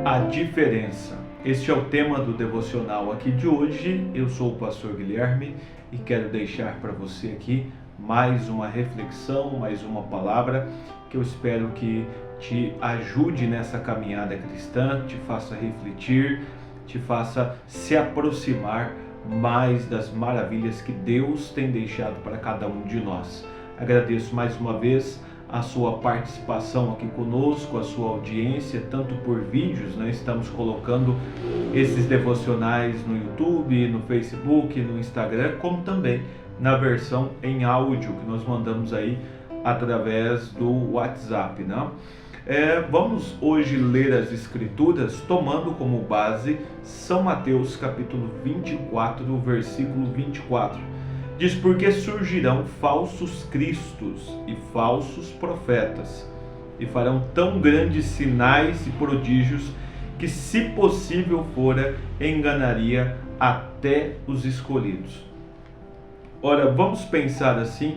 A diferença. Este é o tema do devocional aqui de hoje. Eu sou o pastor Guilherme e quero deixar para você aqui mais uma reflexão, mais uma palavra que eu espero que te ajude nessa caminhada cristã, te faça refletir, te faça se aproximar mais das maravilhas que Deus tem deixado para cada um de nós. Agradeço mais uma vez a sua participação aqui conosco, a sua audiência, tanto por vídeos, né? Estamos colocando esses devocionais no YouTube, no Facebook, no Instagram, como também na versão em áudio que nós mandamos aí através do WhatsApp, né? Vamos hoje ler as Escrituras tomando como base São Mateus capítulo 24, versículo 24. Diz: porque surgirão falsos cristos e falsos profetas, e farão tão grandes sinais e prodígios, que, se possível fora, enganaria até os escolhidos. Ora, vamos pensar assim,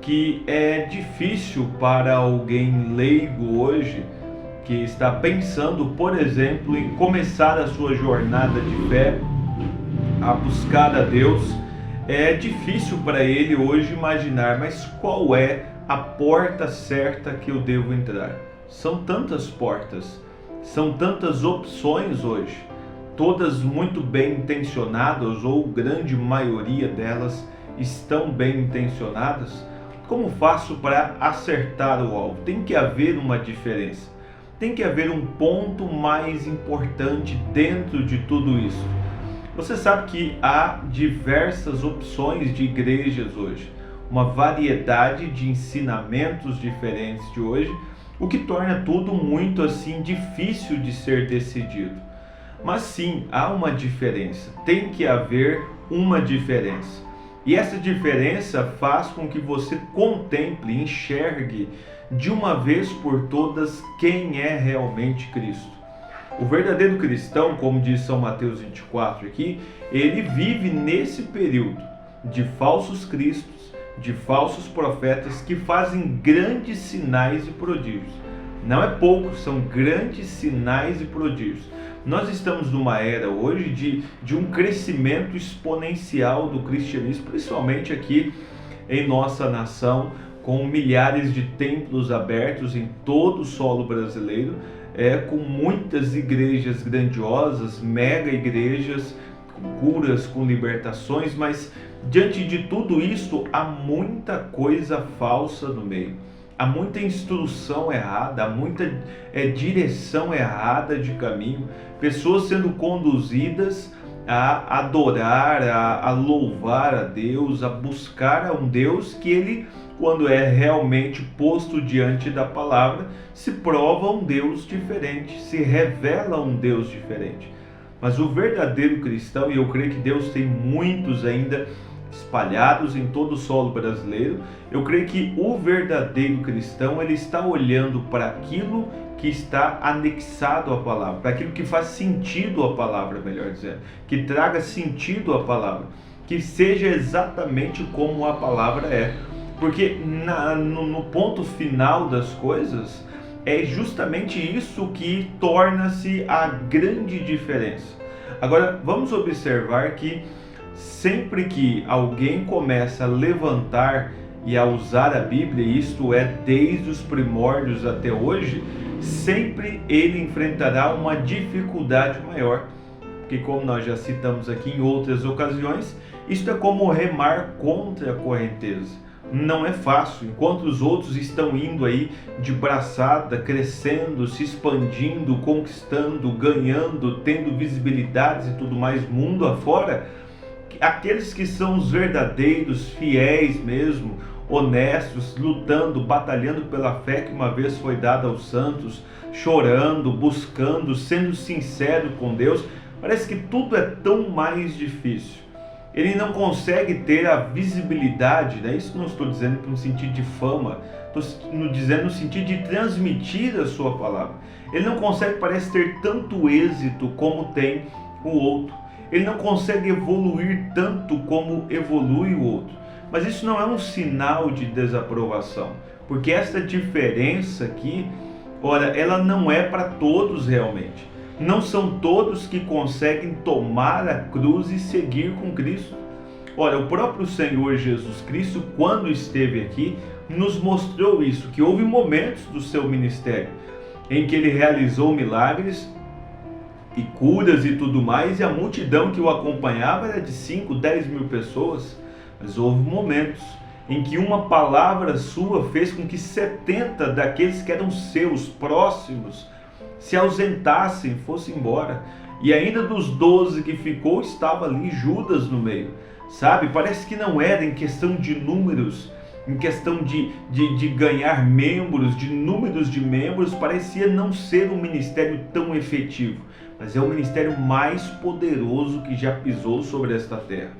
que é difícil para alguém leigo hoje, que está pensando, por exemplo, em começar a sua jornada de fé, a buscar a Deus. É difícil para ele hoje imaginar, mas qual é a porta certa que eu devo entrar? São tantas portas, são tantas opções hoje, todas muito bem intencionadas, ou grande maioria delas estão bem intencionadas. Como faço para acertar o alvo? Tem que haver uma diferença, tem que haver um ponto mais importante dentro de tudo isso. Você sabe que há diversas opções de igrejas hoje, uma variedade de ensinamentos diferentes de hoje, o que torna tudo muito assim difícil de ser decidido. Mas sim, há uma diferença, tem que haver uma diferença. E essa diferença faz com que você contemple, enxergue de uma vez por todas quem é realmente Cristo. O verdadeiro cristão, como diz São Mateus 24 aqui, ele vive nesse período de falsos cristos, de falsos profetas que fazem grandes sinais e prodígios. Não é pouco, são grandes sinais e prodígios. Nós estamos numa era hoje de um crescimento exponencial do cristianismo, principalmente aqui em nossa nação, com milhares de templos abertos em todo o solo brasileiro, com muitas igrejas grandiosas, mega igrejas, com curas, com libertações, mas diante de tudo isso há muita coisa falsa no meio, há muita instrução errada, há muita direção errada de caminho, pessoas sendo conduzidas a adorar, a louvar a Deus, a buscar a um Deus que ele, quando é realmente posto diante da palavra, se prova um Deus diferente, se revela um Deus diferente. Mas o verdadeiro cristão, e eu creio que Deus tem muitos ainda espalhados em todo o solo brasileiro, eu creio que o verdadeiro cristão, ele está olhando para aquilo que está anexado à palavra, para aquilo que faz sentido à palavra, melhor dizendo, que traga sentido à palavra, que seja exatamente como a palavra é. Porque no ponto final das coisas, é justamente isso que torna-se a grande diferença. Agora, vamos observar que sempre que alguém começa a levantar e a usar a Bíblia, isto é, desde os primórdios até hoje, sempre ele enfrentará uma dificuldade maior. Porque, como nós já citamos aqui em outras ocasiões, isto é como remar contra a correnteza. Não é fácil, enquanto os outros estão indo aí de braçada, crescendo, se expandindo, conquistando, ganhando, tendo visibilidades e tudo mais mundo afora, aqueles que são os verdadeiros, fiéis mesmo, honestos, lutando, batalhando pela fé que uma vez foi dada aos santos, chorando, buscando, sendo sincero com Deus, parece que tudo é tão mais difícil. Ele não consegue ter a visibilidade, né? Isso não estou dizendo no sentido de fama, estou dizendo no sentido de transmitir a sua palavra. Ele não consegue, parece, ter tanto êxito como tem o outro. Ele não consegue evoluir tanto como evolui o outro. Mas isso não é um sinal de desaprovação, porque esta diferença aqui, ora, ela não é para todos realmente. Não são todos que conseguem tomar a cruz e seguir com Cristo. Olha, o próprio Senhor Jesus Cristo, quando esteve aqui, nos mostrou isso, que houve momentos do seu ministério em que ele realizou milagres e curas e tudo mais, e a multidão que o acompanhava era de 5, 10 mil pessoas, mas houve momentos em que uma palavra sua fez com que 70 daqueles que eram seus, próximos, se ausentassem, fossem embora, e ainda dos 12 que ficou, estava ali Judas no meio, sabe? Parece que não era em questão de números, em questão de ganhar membros, de números de membros, parecia não ser um ministério tão efetivo, mas é o ministério mais poderoso que já pisou sobre esta terra.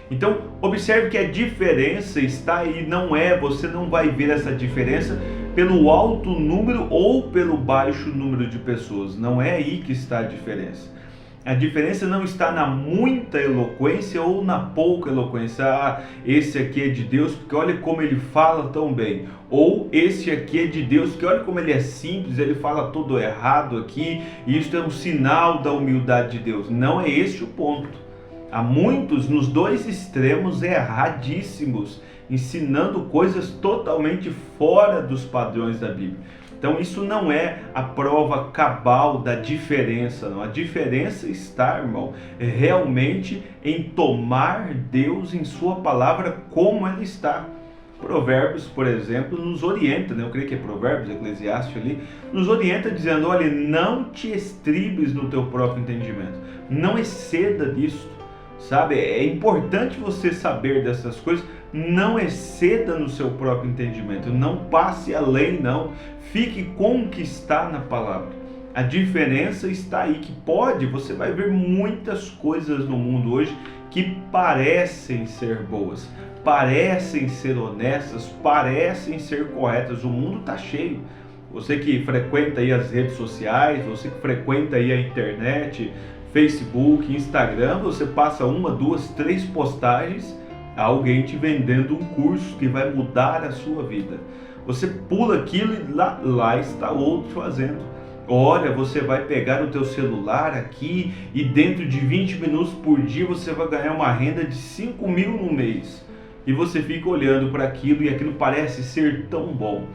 Então, observe que a diferença está aí, você não vai ver essa diferença pelo alto número ou pelo baixo número de pessoas, não é aí que está a diferença. A diferença não está na muita eloquência ou na pouca eloquência. Ah, esse aqui é de Deus porque olha como ele fala tão bem. Ou esse aqui é de Deus porque olha como ele é simples, ele fala tudo errado aqui. E isso é um sinal da humildade de Deus. Não é esse o ponto. Há muitos nos dois extremos erradíssimos, ensinando coisas totalmente fora dos padrões da Bíblia. Então isso não é a prova cabal da diferença, não. A diferença está, irmão, realmente em tomar Deus em sua palavra como ela está. Provérbios, por exemplo, nos orienta, né? Eu creio que é Provérbios, Eclesiastes ali, nos orienta dizendo, olha, não te estribes no teu próprio entendimento, não exceda disso, sabe? É importante você saber dessas coisas, não exceda no seu próprio entendimento, não passe além, não. Fique com o que está na palavra. A diferença está aí, que você vai ver muitas coisas no mundo hoje que parecem ser boas, parecem ser honestas, parecem ser corretas. O mundo está cheio. Você que frequenta aí as redes sociais, você que frequenta aí a internet, Facebook, Instagram, você passa 1, 2, 3 postagens, alguém te vendendo um curso que vai mudar a sua vida. Você pula aquilo e lá está outro fazendo. Olha, você vai pegar o teu celular aqui e dentro de 20 minutos por dia você vai ganhar uma renda de 5 mil no mês. E você fica olhando para aquilo e aquilo parece ser tão bom,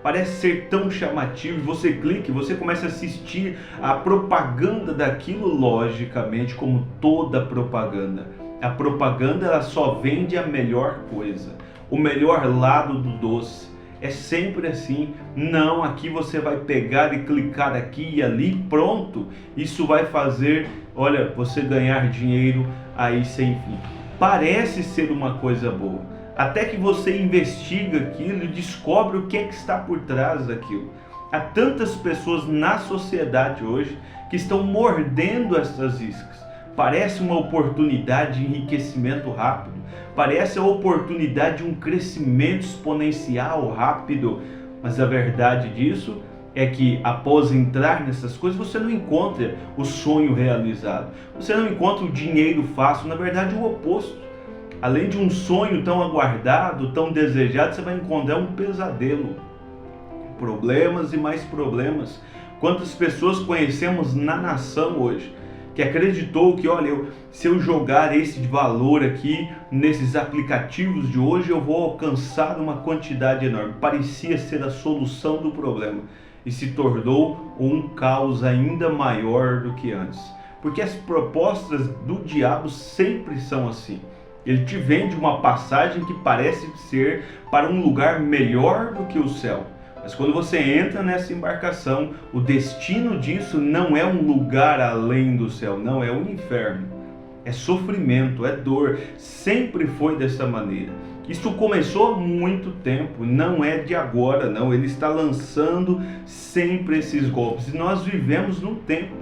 parece ser tão chamativo. Você clica e você começa a assistir a propaganda daquilo, logicamente, como toda propaganda. A propaganda ela só vende a melhor coisa, o melhor lado do doce. É sempre assim. Não, aqui você vai pegar e clicar aqui e ali, pronto. Isso vai fazer, olha, você ganhar dinheiro aí sem fim. Parece ser uma coisa boa, até que você investiga aquilo e descobre o que é que está por trás daquilo. Há tantas pessoas na sociedade hoje que estão mordendo essas iscas. Parece uma oportunidade de enriquecimento rápido, parece a oportunidade de um crescimento exponencial rápido, mas a verdade disso é que após entrar nessas coisas você não encontra o sonho realizado, você não encontra o dinheiro fácil, na verdade o oposto. Além de um sonho tão aguardado, tão desejado, você vai encontrar um pesadelo, problemas e mais problemas. Quantas pessoas conhecemos na nação hoje que acreditou que, olha, se eu jogar esse valor aqui nesses aplicativos de hoje, eu vou alcançar uma quantidade enorme. Parecia ser a solução do problema e se tornou um caos ainda maior do que antes. Porque as propostas do diabo sempre são assim. Ele te vende uma passagem que parece ser para um lugar melhor do que o céu. Mas quando você entra nessa embarcação, o destino disso não é um lugar além do céu, não, é um inferno. É sofrimento, é dor, sempre foi dessa maneira. Isso começou há muito tempo, não é de agora, não. Ele está lançando sempre esses golpes. E nós vivemos num tempo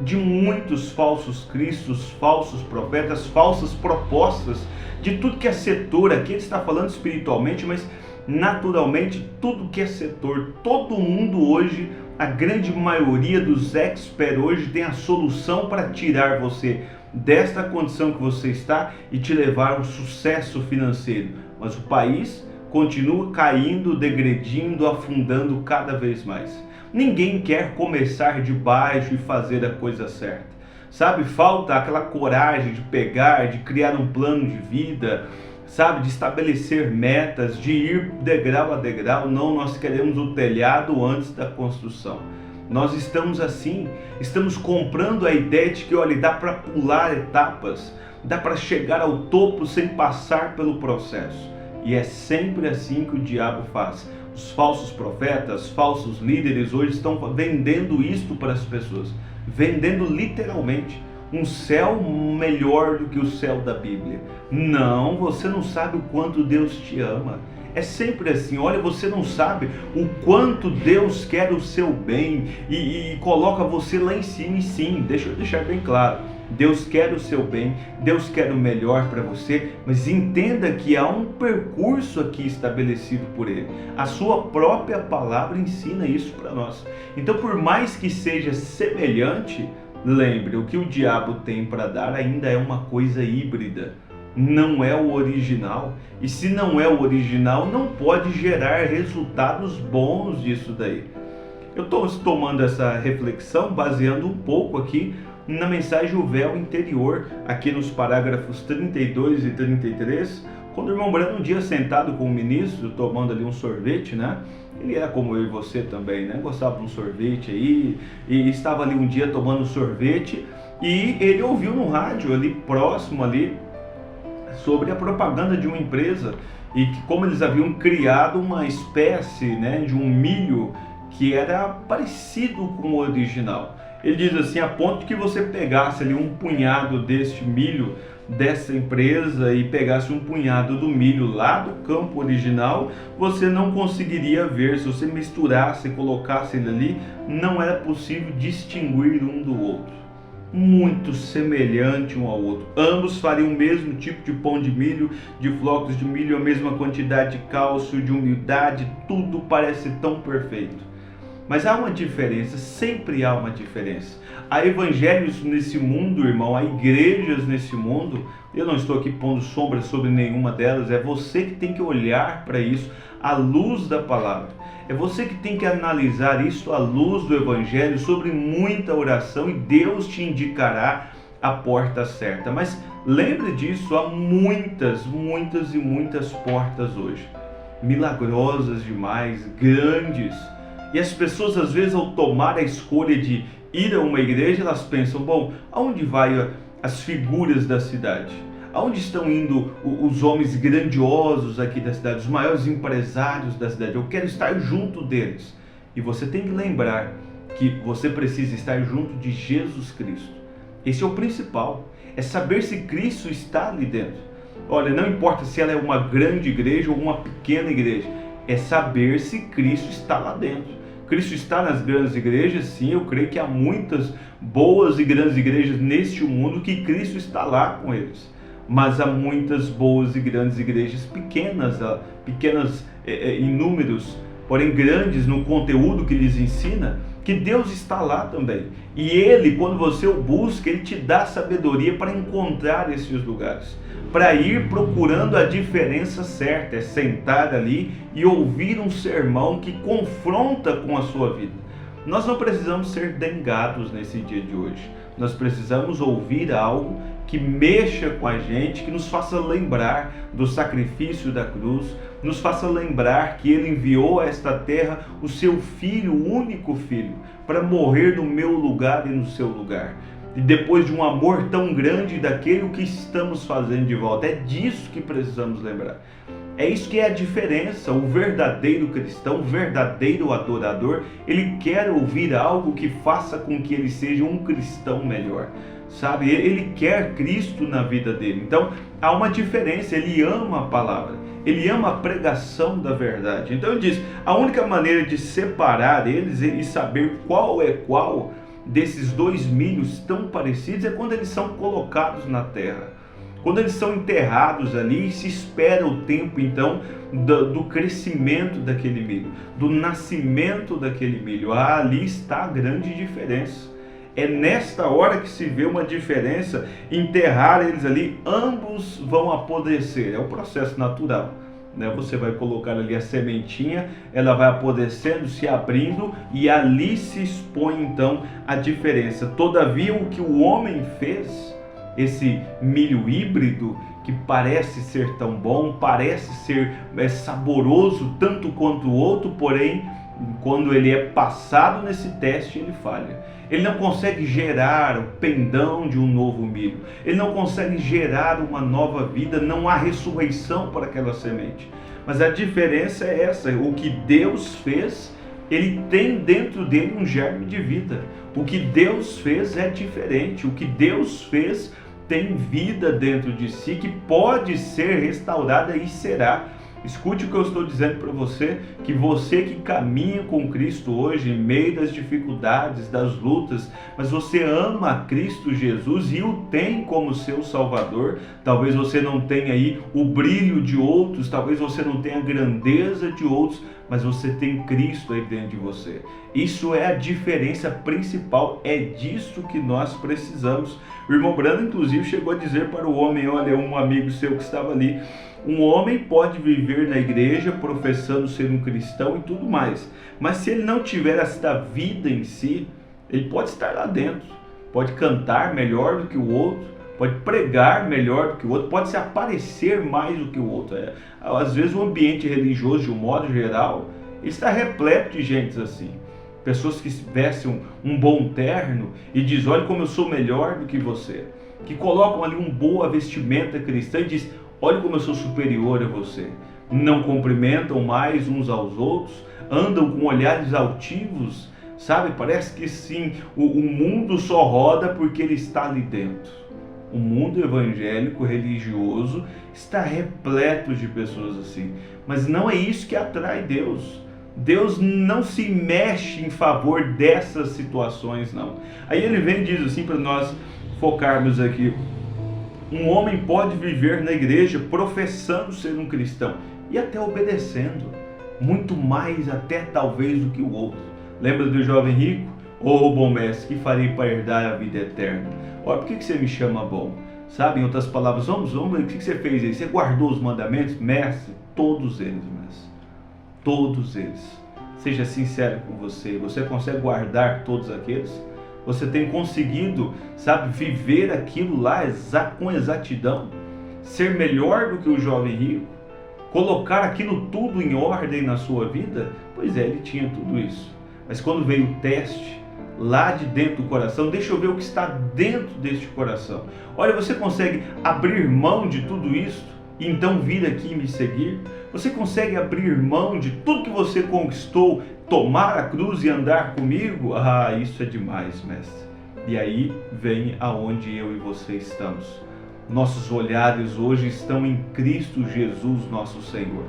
de muitos falsos cristos, falsos profetas, falsas propostas, de tudo que é setor. Aqui ele está falando espiritualmente, mas naturalmente tudo que é setor, todo mundo hoje, a grande maioria dos experts hoje tem a solução para tirar você desta condição que você está e te levar a um sucesso financeiro. Mas o país continua caindo, degredindo, afundando cada vez mais. Ninguém quer começar de baixo e fazer a coisa certa. Sabe, falta aquela coragem de pegar, de criar um plano de vida, sabe, de estabelecer metas, de ir degrau a degrau. Não, nós queremos o telhado antes da construção. Nós estamos assim, estamos comprando a ideia de que, olha, dá para pular etapas, dá para chegar ao topo sem passar pelo processo. E é sempre assim que o diabo faz. Os falsos profetas, falsos líderes hoje estão vendendo isto para as pessoas, vendendo literalmente um céu melhor do que o céu da Bíblia. Não, você não sabe o quanto Deus te ama. É sempre assim, olha, você não sabe o quanto Deus quer o seu bem e coloca você lá em cima. E sim, deixa eu deixar bem claro, Deus quer o seu bem, Deus quer o melhor para você, mas entenda que há um percurso aqui estabelecido por Ele. A sua própria palavra ensina isso para nós. Então, por mais que seja semelhante, lembre, o que o diabo tem para dar ainda é uma coisa híbrida. Não é o original, e se não é o original, não pode gerar resultados bons disso daí. Eu estou tomando essa reflexão baseando um pouco aqui na mensagem O Véu Interior, aqui nos parágrafos 32 e 33, quando o irmão Brando um dia sentado com o ministro, tomando ali um sorvete, né? Ele era como eu e você também, né? Gostava de um sorvete aí, e estava ali um dia tomando sorvete, e ele ouviu no rádio ali, próximo ali, sobre a propaganda de uma empresa e que como eles haviam criado uma espécie, né, de um milho que era parecido com o original. Ele diz assim, a ponto de que você pegasse ali um punhado deste milho dessa empresa e pegasse um punhado do milho lá do campo original, você não conseguiria ver. Se você misturasse e colocasse ele ali, não era possível distinguir um do outro. Muito semelhante um ao outro. Ambos fariam o mesmo tipo de pão de milho, de flocos de milho, a mesma quantidade de cálcio, de umidade, tudo parece tão perfeito. Mas há uma diferença, sempre há uma diferença. Há evangelhos nesse mundo, irmão, há igrejas nesse mundo. Eu não estou aqui pondo sombra sobre nenhuma delas, é você que tem que olhar para isso à luz da palavra. É você que tem que analisar isso à luz do Evangelho, sobre muita oração, e Deus te indicará a porta certa. Mas lembre disso, há muitas e muitas portas hoje, milagrosas demais, grandes. E as pessoas às vezes, ao tomar a escolha de ir a uma igreja, elas pensam, bom, aonde vai as figuras da cidade? Aonde estão indo os homens grandiosos aqui da cidade, os maiores empresários da cidade? Eu quero estar junto deles. E você tem que lembrar que você precisa estar junto de Jesus Cristo. Esse é o principal, é saber se Cristo está ali dentro. Olha, não importa se ela é uma grande igreja ou uma pequena igreja, é saber se Cristo está lá dentro. Cristo está nas grandes igrejas, sim, eu creio que há muitas boas e grandes igrejas neste mundo que Cristo está lá com eles. Mas há muitas boas e grandes igrejas pequenas em números, porém grandes no conteúdo que lhes ensina, que Deus está lá também. E Ele, quando você o busca, Ele te dá sabedoria para encontrar esses lugares, para ir procurando a diferença certa, é sentar ali e ouvir um sermão que confronta com a sua vida. Nós não precisamos ser dengados nesse dia de hoje, nós precisamos ouvir algo que mexa com a gente, que nos faça lembrar do sacrifício da cruz, nos faça lembrar que Ele enviou a esta terra o seu Filho, o único Filho, para morrer no meu lugar e no seu lugar. E depois de um amor tão grande daquele, o que estamos fazendo de volta? É disso que precisamos lembrar. É isso que é a diferença. O verdadeiro cristão, o verdadeiro adorador, ele quer ouvir algo que faça com que ele seja um cristão melhor. Sabe, ele quer Cristo na vida dele. Então há uma diferença, ele ama a palavra, ele ama a pregação da verdade. Então ele diz, a única maneira de separar eles e saber qual é qual desses dois milhos tão parecidos é quando eles são colocados na terra, quando eles são enterrados ali, e se espera o tempo então do crescimento daquele milho, do nascimento daquele milho. Ali está a grande diferença. É nesta hora que se vê uma diferença. Enterrar eles ali, ambos vão apodrecer, é o processo natural. né? Você vai colocar ali a sementinha, ela vai apodrecendo, se abrindo, e ali se expõe então a diferença. Todavia, o que o homem fez, esse milho híbrido, que parece ser tão bom, parece ser saboroso tanto quanto o outro, porém, quando ele é passado nesse teste, ele falha. Ele não consegue gerar o pendão de um novo milho. Ele não consegue gerar uma nova vida. Não há ressurreição para aquela semente. Mas a diferença é essa: o que Deus fez, ele tem dentro dele um germe de vida. O que Deus fez é diferente. O que Deus fez tem vida dentro de si, que pode ser restaurada e será. Escute o que eu estou dizendo para você, que você que caminha com Cristo hoje, em meio das dificuldades, das lutas, mas você ama a Cristo Jesus e o tem como seu Salvador. Talvez você não tenha aí o brilho de outros, talvez você não tenha a grandeza de outros, mas você tem Cristo aí dentro de você. Isso é a diferença principal, é disso que nós precisamos. O irmão Brando, inclusive, chegou a dizer para o homem, olha, um amigo seu que estava ali, um homem pode viver na igreja professando ser um cristão e tudo mais, mas se ele não tiver esta vida em si, ele pode estar lá dentro, pode cantar melhor do que o outro, pode pregar melhor do que o outro, pode se aparecer mais do que o outro. Às vezes o ambiente religioso, de um modo geral, está repleto de gente assim. Pessoas que vestem um bom terno e dizem, olha como eu sou melhor do que você. Que colocam ali uma boa vestimenta cristã e dizem, olha como eu sou superior a você. Não cumprimentam mais uns aos outros, andam com olhares altivos, sabe? Parece que sim, o mundo só roda porque ele está ali dentro. O mundo evangélico, religioso, está repleto de pessoas assim. Mas não é isso que atrai Deus. Deus não se mexe em favor dessas situações, não. Aí ele vem e diz assim, para nós focarmos aqui: um homem pode viver na igreja professando ser um cristão e até obedecendo, muito mais até talvez do que o outro. Lembra do jovem rico? Ô bom mestre, que farei para herdar a vida eterna? Olha, por que você me chama bom? Sabe, em outras palavras, vamos ver, o que você fez aí? Você guardou os mandamentos? Mestre, todos eles, mestre. Todos eles. Seja sincero com você. Você consegue guardar todos aqueles? Você tem conseguido, sabe, viver aquilo lá com exatidão? Ser melhor do que o jovem rico? Colocar aquilo tudo em ordem na sua vida? Pois é, ele tinha tudo isso. Mas quando veio o teste, lá de dentro do coração, deixa eu ver o que está dentro deste coração. Olha, você consegue abrir mão de tudo isso e então vir aqui e me seguir? Você consegue abrir mão de tudo que você conquistou, tomar a cruz e andar comigo? Ah, isso é demais, mestre. E aí vem aonde eu e você estamos. Nossos olhares hoje estão em Cristo Jesus, nosso Senhor.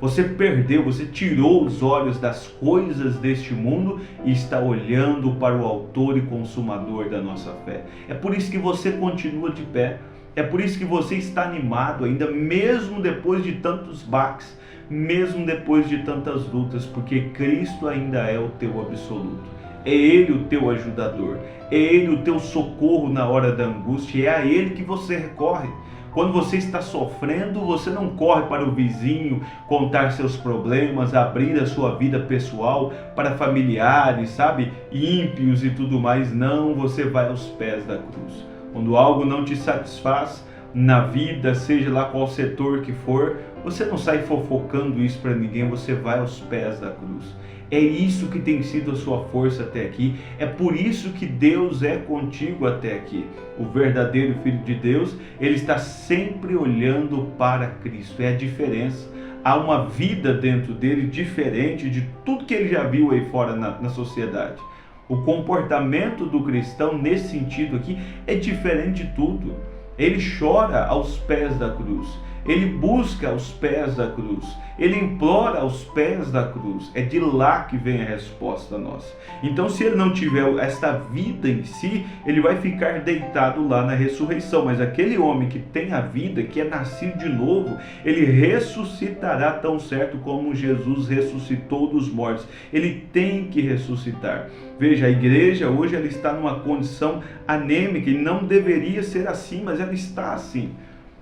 Você perdeu, você tirou os olhos das coisas deste mundo e está olhando para o autor e consumador da nossa fé. É por isso que você continua de pé. É por isso que você está animado ainda, mesmo depois de tantos baques, mesmo depois de tantas lutas, porque Cristo ainda é o teu absoluto. É Ele o teu ajudador, é Ele o teu socorro na hora da angústia, é a Ele que você recorre. Quando você está sofrendo, você não corre para o vizinho contar seus problemas, abrir a sua vida pessoal para familiares, sabe, ímpios e tudo mais. Não, você vai aos pés da cruz. Quando algo não te satisfaz na vida, seja lá qual setor que for, você não sai fofocando isso para ninguém, você vai aos pés da cruz. É isso que tem sido a sua força até aqui, é por isso que Deus é contigo até aqui. O verdadeiro Filho de Deus, ele está sempre olhando para Cristo, é a diferença. Há uma vida dentro dele diferente de tudo que ele já viu aí fora na sociedade. O comportamento do cristão nesse sentido aqui é diferente de tudo. Ele chora aos pés da cruz, ele busca aos pés da cruz, ele implora aos pés da cruz. É de lá que vem a resposta nossa. Então, se ele não tiver esta vida em si, ele vai ficar deitado lá na ressurreição. Mas aquele homem que tem a vida, que é nascido de novo, ele ressuscitará tão certo como Jesus ressuscitou dos mortos. Ele tem que ressuscitar. Veja, a igreja hoje ela está numa condição anêmica e não deveria ser assim, mas ela está assim.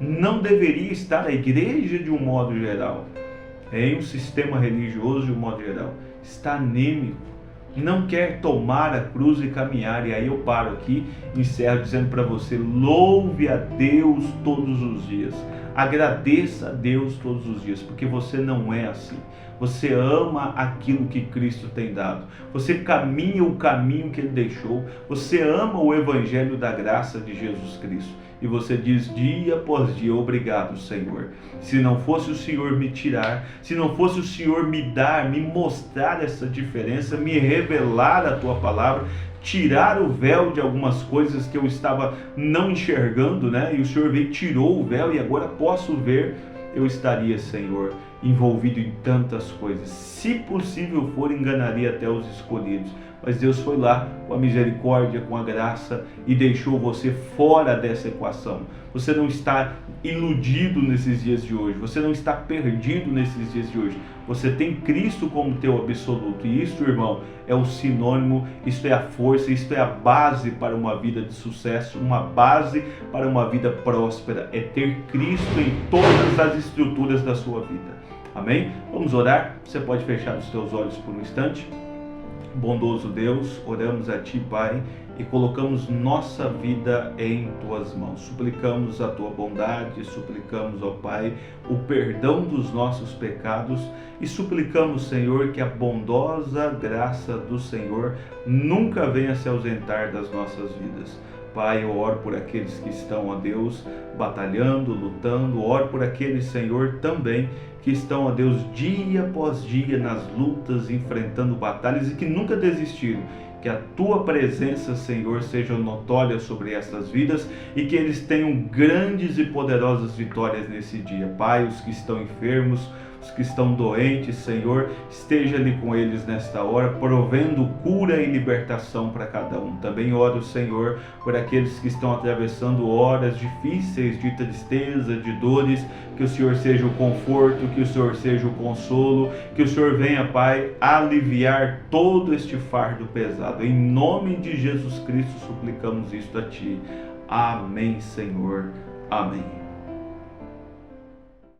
Não deveria estar a igreja de um modo geral. em um sistema religioso de um modo geral, está anêmico, não quer tomar a cruz e caminhar. E aí eu paro aqui, encerro dizendo para você: louve a Deus todos os dias, agradeça a Deus todos os dias, porque você não é assim. Você ama aquilo que Cristo tem dado, você caminha o caminho que Ele deixou, você ama o Evangelho da graça de Jesus Cristo. E você diz dia após dia: obrigado, Senhor. Se não fosse o Senhor me tirar, se não fosse o Senhor me dar, me mostrar essa diferença, me revelar a Tua palavra, tirar o véu de algumas coisas que eu estava não enxergando, né? E o Senhor veio, tirou o véu e agora posso ver. Eu estaria, Senhor, envolvido em tantas coisas. Se possível for, enganaria até os escolhidos. Mas Deus foi lá com a misericórdia, com a graça e deixou você fora dessa equação. Você não está iludido nesses dias de hoje. Você não está perdido nesses dias de hoje. Você tem Cristo como teu absoluto. E isso, irmão, é o sinônimo, isso é a força, isso é a base para uma vida de sucesso, uma base para uma vida próspera. É ter Cristo em todas as estruturas da sua vida. Amém? Vamos orar? Você pode fechar os teus olhos por um instante? Bondoso Deus, oramos a Ti, Pai, e colocamos nossa vida em Tuas mãos. Suplicamos a Tua bondade, suplicamos, ó Pai, o perdão dos nossos pecados e suplicamos, Senhor, que a bondosa graça do Senhor nunca venha se ausentar das nossas vidas. Pai, eu oro por aqueles que estão, ó Deus, batalhando, lutando, oro por aqueles, Senhor, também que estão, ó Deus, dia após dia nas lutas, enfrentando batalhas e que nunca desistiram. Que a Tua presença, Senhor, seja notória sobre essas vidas e que eles tenham grandes e poderosas vitórias nesse dia. Pai, os que estão enfermos, os que estão doentes, Senhor, esteja ali com eles nesta hora, provendo cura e libertação para cada um. Também oro, Senhor, por aqueles que estão atravessando horas difíceis de tristeza, de dores, que o Senhor seja o conforto, que o Senhor seja o consolo, que o Senhor venha, Pai, aliviar todo este fardo pesado. Em nome de Jesus Cristo suplicamos isto a Ti. Amém, Senhor. Amém.